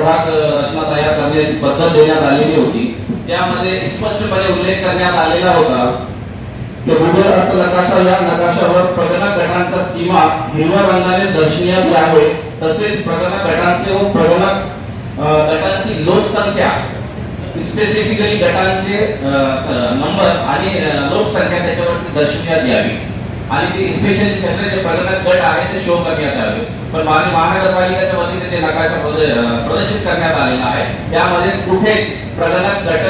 प्रभाग रचना तयार करण्याची पद्धत देण्यात आलेली होती। त्यामध्ये स्पष्टपणे उल्लेख करण्यात आलेला होता की भूगोल अर्थ नकाशा या नकाशावर प्रगणक गटांच्या सीमा हिरव्या रंगाने दर्शवण्यात यावे, तसेच प्रगणक गटांचे व प्रगणक गटांची लोकसंख्या स्पेसिफिकली गटांचे नंबर आणि लोकसंख्या त्याच्यावरती दर्शवण्यात यावी आणि ते स्पेशली सगळे जे प्रगणक गट आहेत ते शो करण्यात यावे। पण महानगरपालिकेच्या वतीने जे नकाशा प्रदर्शित करण्यात आलेला आहे त्यामध्ये कुठेच प्रगणक गट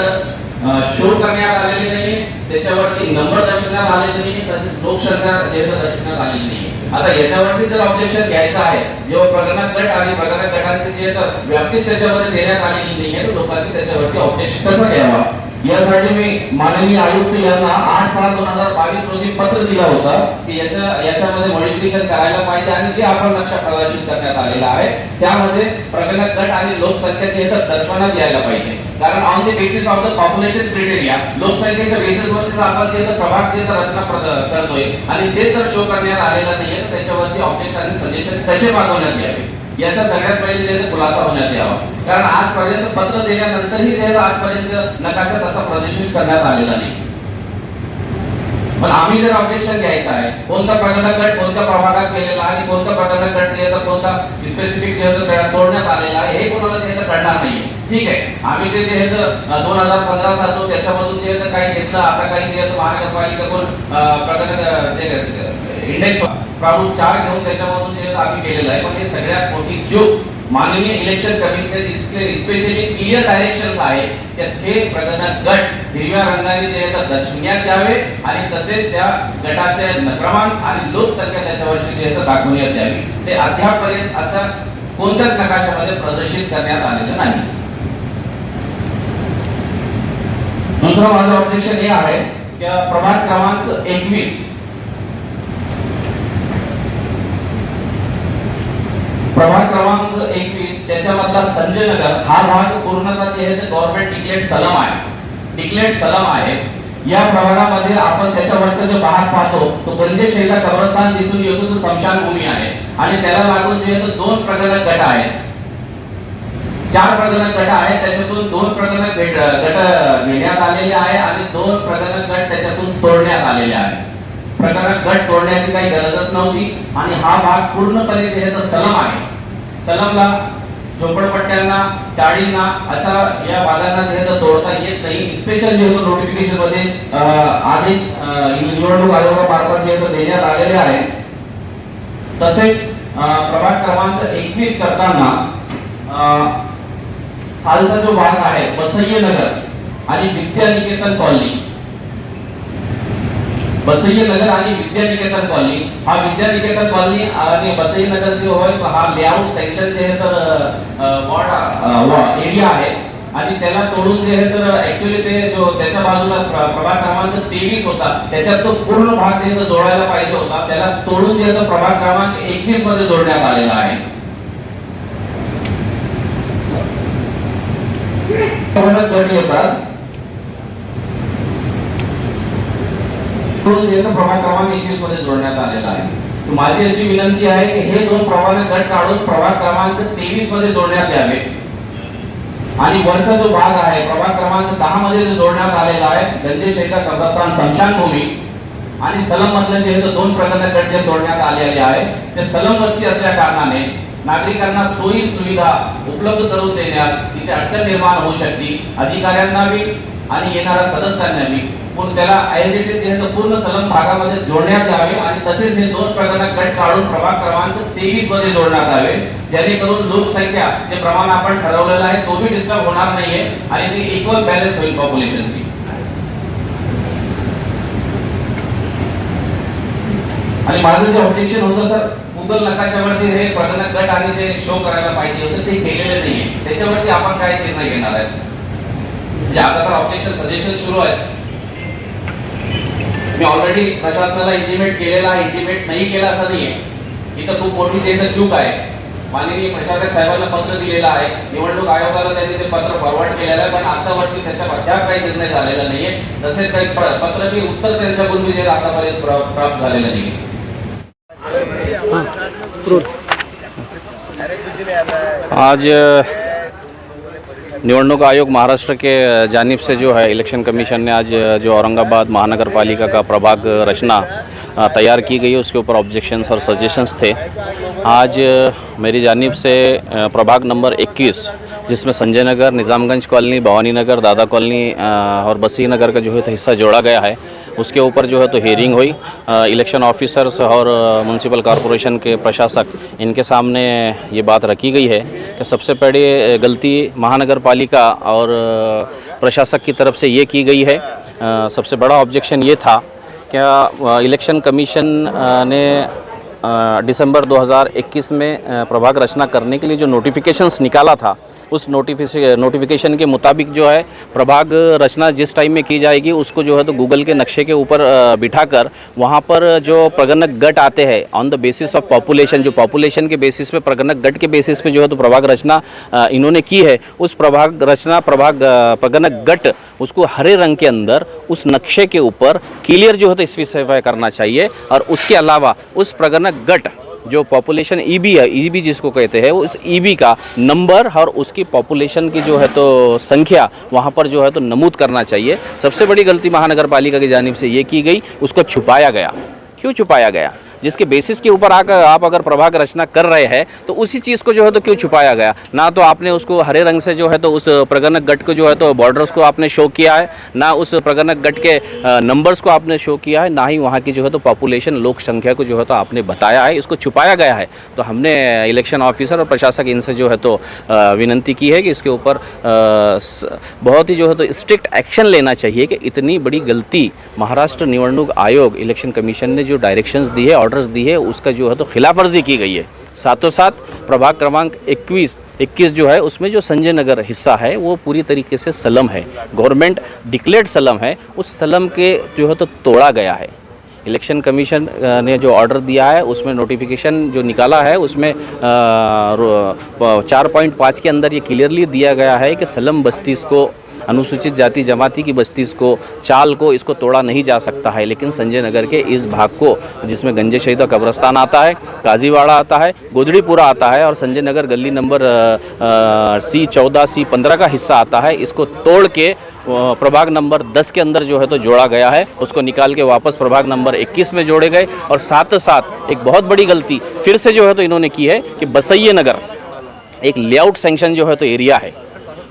शो करण्यात आलेले नाही, त्याच्यावरती नंबर दर्शवण्यात आलेले नाही, तसेच लोकसंख्या दर्शवण्यात आलेली नाही। आता याच्यावरती जर ऑब्जेक्शन घ्यायचं आहे, जेव्हा प्रगणक गट आणि प्रगणक गटांचे जे व्याप्तीच त्याच्यामध्ये देण्यात आलेली नाही आहे, लोकांनी त्याच्यावरती ऑब्जेक्शन कसं घ्यावा यासाठी मी माननीय आयुक्त यांना 8/7/2022 रोजी पत्र दिला होता की याच्यामध्ये मॉडिफिकेशन करायला पाहिजे आणि जे आपण नक्षा प्रदर्शित करण्यात आलेला आहे त्यामध्ये प्रगणक गट आणि लोकसंख्या जे दर्शवण्यात यायला पाहिजे। कारण on the basis of the population criteria लोकसंख्येच्या बेसिसवरती आपण जे प्रभाग जे रचना करतोय आणि ते जर शो करण्यात आलेला नाहीये तर त्याच्यावरती ऑब्जेक्शन आणि सजेशन कसे मागवण्यात यावे याचा सगळ्यात पहिले जे खुलासा होण्यात यावा। कारण आजपर्यंत पत्र दिल्यानंतरही जे आजपर्यंत नकाशा तसा प्रदर्शित करण्यात आलेला नाही। पण आम्ही जर ऑब्जेक्शन घ्यायचं आहे कोणता प्रगणक गट कोणत्या प्रभागात केलेला आणि कोणता प्रगणक गट जे कोणता स्पेसिफिक जे तोडण्यात आलेला आहे हे कोणाला जे कळणार नाही। ठीक आहे, आम्ही ते जे 2015 साल त्याच्यामधून जे काही घेतलं, आता काही जे महानगरपालिका कोण प्रगणक जे इंडेक्स प्रारूप 4 घेऊन त्याच्यामधून जे आम्ही केलेलं आहे, पण हे सगळ्यात मोठी चूक माननीय election commissioner specially clear directions आहे की हे प्रगणक गट हिरव्या रंगाने जे दर्शवण्यात यावे आणि तसेच त्या गटाचे क्रमांक आणि लोकसंख्या त्याच्यावरची जे दाखवण्यात यावी। ते अद्यापपर्यंत असं कोणत्याच नकाशामध्ये प्रदर्शित करण्यात आलेलं नाही। दुसरं माझं ऑब्जेक्शन हे आहे की प्रभाग क्रमांक 21 प्रभाग क्रमांक 21 त्याच्यामधला संजय नगर हा भाग पूर्णतः जे आहे गव्हर्नमेंट डिक्लेअर्ड सलम आहे। या प्रभागामध्ये आपण त्याच्यावरचा जो भाग पाहतो तो गंजे शैला कब्रस्तान दिसून येतो, तो स्मशानभूमी आहे आणि त्याला लागून जे 2 प्रगणक गट आहेत, 4 प्रगणक गट आहेत, त्याच्यातून 2 प्रगणक गट घेण्यात आलेले आहे आणि 2 प्रगणक गट त्याच्यातून तोडण्यात आलेले आहे। प्रगणक गट तोडण्याची काही गरजच नव्हती आणि हा भाग पूर्णपणे जे सलम आहे। सलमला झोपडपट्ट्यांना चाळींना अशा या भागांना जे तोडता येत नाही। स्पेशल जे नोटिफिकेशन मध्ये आदेश निवडणूक आयोगामार्फत जे देण्यात आलेले आहे। तसेच प्रभाग क्रमांक 21 करताना खालचा जो भाग आहे बसय्य नगर आणि विद्यानिकेतन कॉलनी, बसय्य नगर आणि विद्यानिकेतन कॉलनी, हा विद्यानिकेतन कॉलनी आणि बसय्य नगर जो होय हा लेआउट सेक्शन जे वॉर्ड एरिया आहे आणि त्याला तोडून जे ऍक्च्युअली ते जो त्याच्या बाजूला प्रभाग क्रमांक 23 होता त्याच्यात तो पूर्ण भाग जे जोडायला पाहिजे होता त्याला तोडून जे प्रभाग क्रमांक 21 मध्ये जोडण्यात आलेला आहे। गट येतात प्रभाग क्रमांक 21 मध्ये जोडण्यात आलेला आहे। माझी अशी विनंती आहे की हे 2 प्रभाग गट काढून प्रभाग क्रमांक 23 मध्ये जोडण्यात यावे आणि वरचा जो भाग आहे प्रभाग क्रमांक 10 मध्ये जो जोडण्यात आलेला आहे गंजे शैला कब्रस्तान स्मशानभूमी आणि सलम मधले जे 2 प्रगणक गट जे तोडण्यात आलेले आहे ते सलम वस्ती असल्या कारणाने नागरिकांना सोयी सुविधा उपलब्ध करून देण्यास तिथे अडचण निर्माण होऊ शकते, अधिकाऱ्यांना बी आणि येणाऱ्या सदस्यांना बी। पण त्याला आयजीटी जे पूर्ण सलम भागामध्ये जोडण्यात यावे आणि तसेच हे 2 प्रगणक गट काढून प्रभाग क्रमांक 23 मध्ये जोडण्यात यावे, जेणेकरून लोकसंख्या जे प्रमाण आपण ठरवलेलं आहे तो भी डिस्टर्ब होणार नाहीये आणि ती इक्वल बॅलन्स होईल पॉप्युलेशनची। आणि माझं जे ऑब्जेक्शन होतं सर गुगल नकाशावरती हे प्रगणक गट आणि जे शो करायला पाहिजे होते ते केलेले नाहीये, त्याच्यावरती आपण काय निर्णय घेणार आहे? म्हणजे आता तर ऑब्जेक्शन सजेशन सुरू आहे। मी ऑलरेडी प्रशासनाला इंटिमेट केलेला आहे, इंटिमेट नाही केला असं नाहीये, इथं खूप मोठी जे चूक आहे। माननीय प्रशासक साहेबांना पत्र दिलेलं आहे, निवडणूक आयोगाला त्यांनी ते पत्र फॉरवर्ड केलेलं आहे, पण आतावरती त्याच्यावर काही निर्णय झालेला नाहीये। तसेच काही पत्र बी उत्तर त्यांच्याकडून जे आतापर्यंत प्राप्त झालेलं नाहीये। आज निवडणूक आयोग महाराष्ट्र के जानिब से जो है इलेक्शन कमीशन ने आज जो औरंगाबाद महानगर पालिका का प्रभाग रचना तैयार की गई है उसके ऊपर ऑब्जेक्शंस और सजेशंस थे। आज मेरी जानिब से प्रभाग नंबर 21 जिसमें संजय नगर, निज़ामगंज कॉलोनी, भवानी नगर, दादा कॉलोनी और बसी नगर का जो है तो हिस्सा जोड़ा गया है, उसके ऊपर जो है तो हियरिंग हुई। इलेक्शन ऑफिसर्स और म्यूनसिपल कॉरपोरेशन के प्रशासक इनके सामने ये बात रखी गई है कि सबसे बड़ी गलती महानगर पालिका और प्रशासक की तरफ से ये की गई है। सबसे बड़ा ऑब्जेक्शन ये था क्या इलेक्शन कमीशन ने दिसंबर 2021 में प्रभाग रचना करने के लिए जो नोटिफिकेशंस निकाला था उस नोटिफिकेशन के मुताबिक जो है प्रभाग रचना जिस टाइम में की जाएगी उसको जो है तो गूगल के नक्शे के ऊपर बिठाकर वहाँ पर जो प्रगणक गट आते हैं on the basis of population, जो पॉपुलेशन के बेसिस पे प्रगणक गट के बेसिस पे जो है तो प्रभाग रचना इन्होंने की है। उस प्रगणक गट उसको हरे रंग के अंदर उस नक्शे के ऊपर क्लियर जो है तो स्पेसिफाई करना चाहिए। और उसके अलावा उस प्रगणक गट जो पॉपुलेशन ईबी है, ईबी जिसको कहते हैं, वो उस ईबी का नंबर और उसकी पॉपुलेशन की जो है तो संख्या वहाँ पर जो है तो नमूद करना चाहिए। सबसे बड़ी गलती महानगर पालिका की जानिब से ये की गई, उसको छुपाया गया। क्यों छुपाया गया? जिसके बेसिस के ऊपर आकर आप अगर प्रभाग रचना कर रहे हैं तो उसी चीज़ को जो है तो क्यों छुपाया गया? ना तो आपने उसको हरे रंग से जो है तो उस प्रगणक गट को जो है तो बॉर्डर्स को आपने शो किया है, ना उस प्रगणक गट के नंबर्स को आपने शो किया है, ना ही वहाँ की जो है तो पॉपुलेशन लोक संख्या को जो है तो आपने बताया है। इसको छुपाया गया है। तो हमने इलेक्शन ऑफिसर और प्रशासक इनसे जो है तो विनंती की है कि इसके ऊपर बहुत ही जो है तो स्ट्रिक्ट एक्शन लेना चाहिए कि इतनी बड़ी गलती महाराष्ट्र निवडणूक आयोग इलेक्शन कमीशन ने जो डायरेक्शंस दी है, ऑर्डर्स दी है, उसका जो है तो खिलाफवर्जी की गई है। साथों साथ प्रभाग क्रमांक 21 जो है उसमें जो संजय नगर हिस्सा है वो पूरी तरीके से सलम है, गवर्नमेंट डिक्लेयर्ड सलम है, उस सलम के जो है तो तोड़ा गया है। इलेक्शन कमीशन ने जो ऑर्डर दिया है उसमें नोटिफिकेशन जो निकाला है उसमें 4.5 के अंदर ये क्लियरली दिया गया है कि सलम बस्ती को, अनुसूचित जाति जमाती की बस्ती को, चाल को, इसको तोड़ा नहीं जा सकता है। लेकिन संजय नगर के इस भाग को जिसमें गंजे शहीद कब्रस्तान आता है, काजीवाड़ा आता है, गोदड़ीपुरा आता है और संजय नगर गली नंबर C14 C15 का हिस्सा आता है, इसको तोड़ के प्रभाग नंबर 10 के अंदर जो है तो जोड़ा गया है। उसको निकाल के वापस प्रभाग नंबर 21 में जोड़े गए। और साथ साथ एक बहुत बड़ी गलती फिर से जो है तो इन्होंने की है कि बसैये नगर एक लेआउट सैंक्शन जो है तो एरिया है,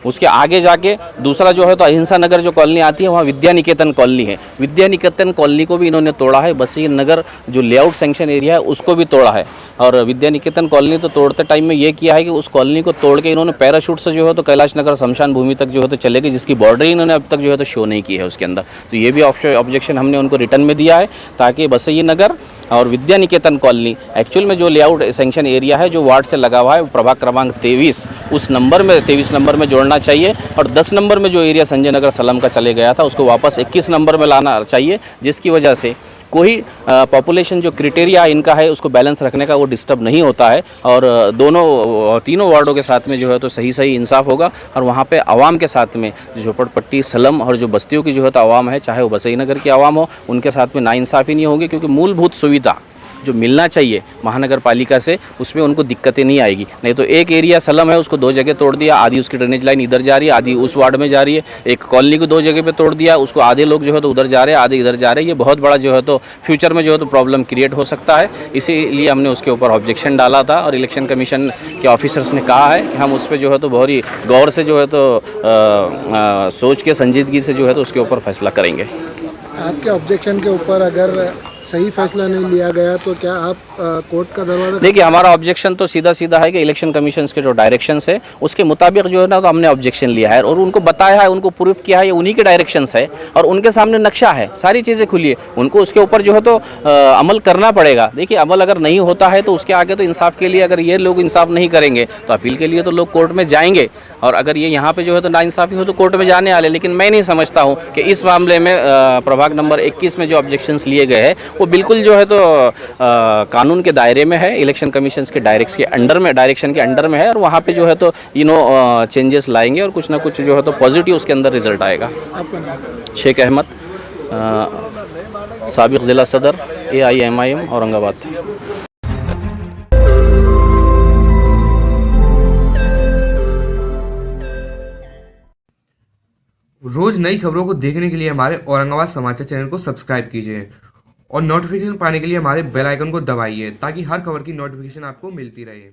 उसके आगे जाके दूसरा जो है तो अहिंसा नगर जो कॉलोनी आती है वहाँ विद्या निकेतन कॉलोनी है, विद्या निकेतन कॉलोनी को भी इन्होंने तोड़ा है। बसैये नगर जो लेआउट सैंक्शन एरिया है उसको भी तोड़ा है। और विद्या निकेतन कॉलोनी तो तोड़ते टाइम में ये किया है कि उस कॉलोनी को तोड़ के इन्होंने पैराशूट से जो है तो कैलाश नगर शमशान भूमि तक जो है तो चले गए, जिसकी बॉर्डर इन्होंने अब तक जो है तो शो नहीं की है उसके अंदर। तो ये भी ऑब्जेक्शन हमने उनको रिटर्न में दिया है ताकि बसैये नगर और विद्या निकेतन कॉलोनी एक्चुअल में जो लेआउट सेंक्शन एरिया है जो वार्ड से लगा हुआ है प्रभाग क्रमांक 23 उस नंबर में 23 नंबर में जोड़ना चाहिए। और 10 नंबर में जो एरिया संजय नगर सलम का चले गया था उसको वापस 21 नंबर में लाना चाहिए, जिसकी वजह से कोई पॉपुलेशन जो क्राइटेरिया इनका है उसको बैलेंस रखने का वो डिस्टर्ब नहीं होता है। और तीनों वार्डों के साथ में जो है तो सही इंसाफ होगा। और वहाँ पे आवाम के साथ में जो झोपड़पट्टी सलम और जो बस्तियों की जो है तो आवाम है, चाहे वो बसई नगर की आवाम हो, उनके साथ में नाइंसाफ़ी नहीं होगी, क्योंकि मूलभूत सुविधा जो मिलना चाहिए महानगर पालिका से उसमें उनको दिक्कतें नहीं आएगी। नहीं तो एक एरिया सलम है उसको 2 जगह तोड़ दिया, आधी उसकी ड्रेनेज लाइन इधर जा रही है, आधी उस वार्ड में जा रही है। एक कॉलोनी को 2 जगह पे तोड़ दिया, उसको आधे लोग जो है तो उधर जा रहे हैं, आधे इधर जा रहे हैं। ये बहुत बड़ा जो है तो फ्यूचर में जो है तो प्रॉब्लम क्रिएट हो सकता है। इसीलिए हमने उसके ऊपर ऑब्जेक्शन डाला था और इलेक्शन कमीशन के ऑफिसर्स ने कहा है कि हम उस पर जो है तो बहुत ही गौर से जो है तो सोच के संजीदगी से जो है तो उसके ऊपर फैसला करेंगे। आपके ऑब्जेक्शन के ऊपर अगर सही फैसला नहीं लिया गया तो क्या आप कोर्ट का दरवाजा? देखिए, हमारा ऑब्जेक्शन तो सीधा है कि इलेक्शन कमीशन के जो डायरेक्शंस है उसके मुताबिक जो है ना तो हमने ऑब्जेक्शन लिया है और उनको बताया है, उनको प्रूफ किया है, ये उन्हीं के डायरेक्शंस है और उनके सामने नक्शा है, सारी चीज़ें खुली है, उनको उसके ऊपर जो है तो अमल करना पड़ेगा। देखिए, अमल अगर नहीं होता है तो उसके आगे तो इंसाफ के लिए अगर ये लोग इंसाफ नहीं करेंगे तो अपील के लिए तो लोग कोर्ट में जाएंगे। और अगर ये यहाँ पे जो है तो नाइंसाफ़ी हो तो कोर्ट में जाने वाले। लेकिन मैं नहीं समझता हूँ कि इस मामले में प्रभाग नंबर 21 में जो ऑब्जेक्शंस लिए गए हैं वो बिल्कुल जो है तो कानून के दायरे में है, इलेक्शन कमीशन के डायरेक्शन के अंडर में है और वहाँ पे जो है तो चेंजेस लाएंगे और कुछ ना कुछ जो है तो पॉजिटिव उसके अंदर रिजल्ट आएगा। शेख अहमद, साबिक ज़िला सदर, AIMIM औरंगाबाद। रोज़ नई खबरों को देखने के लिए हमारे औरंगाबाद समाचार चैनल को सब्सक्राइब कीजिए और नोटिफिकेशन पाने के लिए हमारे बेल आइकन को दबाइए ताकि हर खबर की नोटिफिकेशन आपको मिलती रहे।